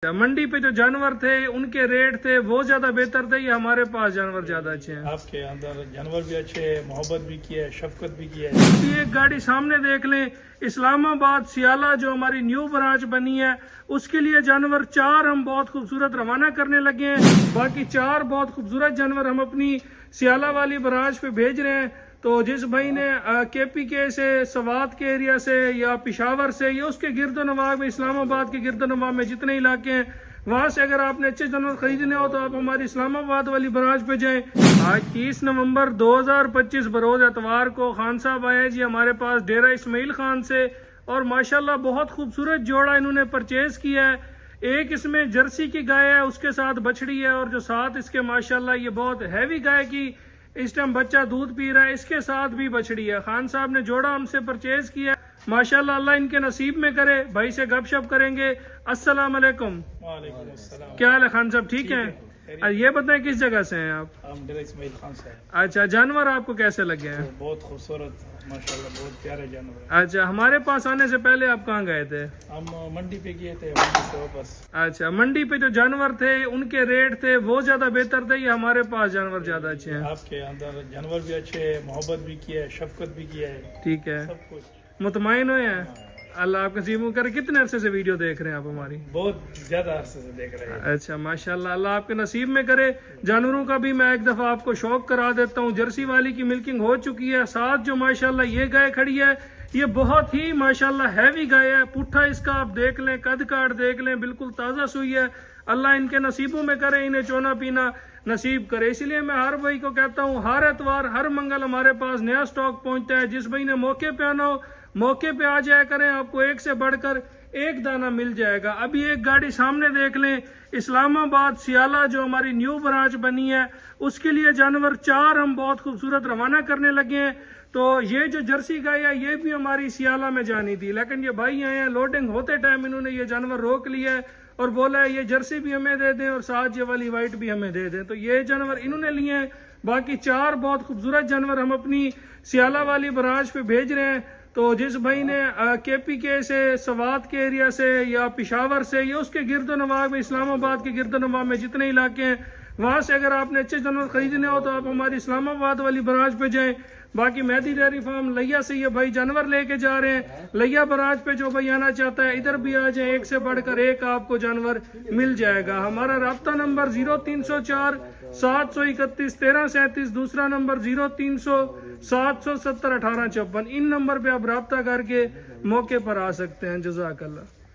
منڈی پہ جو جانور تھے ان کے ریٹ تھے وہ زیادہ بہتر تھے یا ہمارے پاس جانور زیادہ اچھے ہیں؟ آپ کے اندر جانور بھی اچھے ہیں، محبت بھی کیا ہے، شفقت بھی کیا ہے۔ ایک گاڑی سامنے دیکھ لیں، اسلام آباد سیالہ جو ہماری نیو برانچ بنی ہے اس کے لیے جانور 4 ہم بہت خوبصورت روانہ کرنے لگے ہیں، باقی 4 بہت خوبصورت جانور ہم اپنی سیالہ والی برانچ پہ بھیج رہے ہیں۔ تو جس بھائی نے کے پی کے سے، سوات کے ایریا سے یا پشاور سے یا اس کے گرد و نواح میں، اسلام آباد کے گرد و نواح میں جتنے علاقے ہیں وہاں سے اگر آپ نے اچھے جانور خریدنے ہو تو آپ ہماری اسلام آباد والی برانچ پہ جائیں۔ آج 30 نومبر 2025 بروز اتوار کو خان صاحب آئے جی ہمارے پاس ڈیرہ اسماعیل خان سے، اور ماشاءاللہ بہت خوبصورت جوڑا انہوں نے پرچیز کیا ہے۔ ایک اس میں جرسی کی گائے ہے، اس کے ساتھ بچڑی ہے، اور جو ساتھ اس کے ماشاءاللہ یہ بہت ہیوی گائے کی اس ٹائم بچہ دودھ پی رہا ہے، اس کے ساتھ بھی بچڑی ہے۔ خان صاحب نے جوڑا ہم سے پرچیز کیا ہے، ماشاءاللہ اللہ ان کے نصیب میں کرے۔ بھائی سے گپ شپ کریں گے۔ السلام علیکم۔ وعلیکم السلام۔ کیا حال ہے خان صاحب، ٹھیک ہیں؟ یہ بتائیں کس جگہ سے ہیں آپ؟ ہم ڈیرہ اسماعیل خان سے ہیں۔ اچھا، جانور آپ کو کیسے لگے ہیں؟ بہت خوبصورت، ماشاءاللہ بہت پیارے جانور ہیں۔ اچھا، ہمارے پاس آنے سے پہلے آپ کہاں گئے تھے؟ ہم منڈی پہ گئے تھے، منڈی سے واپس۔ اچھا، منڈی پہ جو جانور تھے ان کے ریٹ تھے وہ زیادہ بہتر تھے یا ہمارے پاس جانور زیادہ اچھے ہیں؟ آپ کے اندر جانور بھی اچھے ہیں، محبت بھی کیا ہے، شفقت بھی کیا ہے، ٹھیک ہے، سب کچھ مطمئن ہوئے ہیں؟ اللہ آپ کا نصیب کرے۔ کتنے عرصے سے ویڈیو دیکھ رہے ہیں آپ ہماری؟ بہت زیادہ عرصے سے دیکھ رہے ہیں۔ اچھا، ماشاءاللہ اللہ آپ کے نصیب میں کرے۔ جانوروں کا بھی میں ایک دفعہ آپ کو شوق کرا دیتا ہوں۔ جرسی والی کی ملکنگ ہو چکی ہے، ساتھ جو ماشاءاللہ یہ گائے کھڑی ہے یہ بہت ہی ماشاءاللہ ہیوی گائے ہے۔ پٹھا اس کا آپ دیکھ لیں، قد کاٹ دیکھ لیں، بالکل تازہ سوئی ہے۔ اللہ ان کے نصیبوں میں کرے، انہیں چونا پینا نصیب کرے۔ اس لیے میں ہر بھائی کو کہتا ہوں ہر اتوار ہر منگل ہمارے پاس نیا سٹاک پہنچتا ہے۔ جس بھائی نے موقع پہ آنا ہو موقع پہ آ جایا کریں، آپ کو ایک سے بڑھ کر ایک دانہ مل جائے گا۔ ابھی ایک گاڑی سامنے دیکھ لیں، اسلام آباد سیالہ جو ہماری نیو برانچ بنی ہے اس کے لیے جانور 4 ہم بہت خوبصورت روانہ کرنے لگے ہیں۔ تو یہ جو جرسی گائے ہے یہ بھی ہماری سیالہ میں جانی تھی، لیکن یہ بھائی آئے ہیں، لوڈنگ ہوتے ٹائم انہوں نے یہ جانور روک لیا ہے اور بولا ہے یہ جرسی بھی ہمیں دے دیں اور ساتھ یہ والی وائٹ بھی ہمیں دے دیں۔ تو یہ جانور انہوں نے لیے ہیں، باقی 4 بہت خوبصورت جانور ہم اپنی سیالہ والی برانچ پہ بھیج رہے ہیں۔ تو جس بھائی نے کے پی کے سے، سوات کے ایریا سے یا پشاور سے یا اس کے گرد و نواح میں، اسلام آباد کے گرد و نواح میں جتنے علاقے ہیں وہاں سے اگر آپ نے اچھے جانور خریدنے ہو تو آپ ہماری اسلام آباد والی برانچ پہ جائیں۔ باقی مہدی ڈیری فارم لیا سے یہ بھائی جانور لے کے جا رہے ہیں، لیا برانچ پہ جو بھائی آنا چاہتا ہے ادھر بھی آ جائیں، ایک سے بڑھ کر ایک آپ کو جانور مل جائے گا۔ ہمارا رابطہ نمبر 0304 731 1337، دوسرا نمبر 0300 770 1854۔ ان نمبر پہ آپ رابطہ کر کے موقع پر آ سکتے ہیں۔ جزاک اللہ۔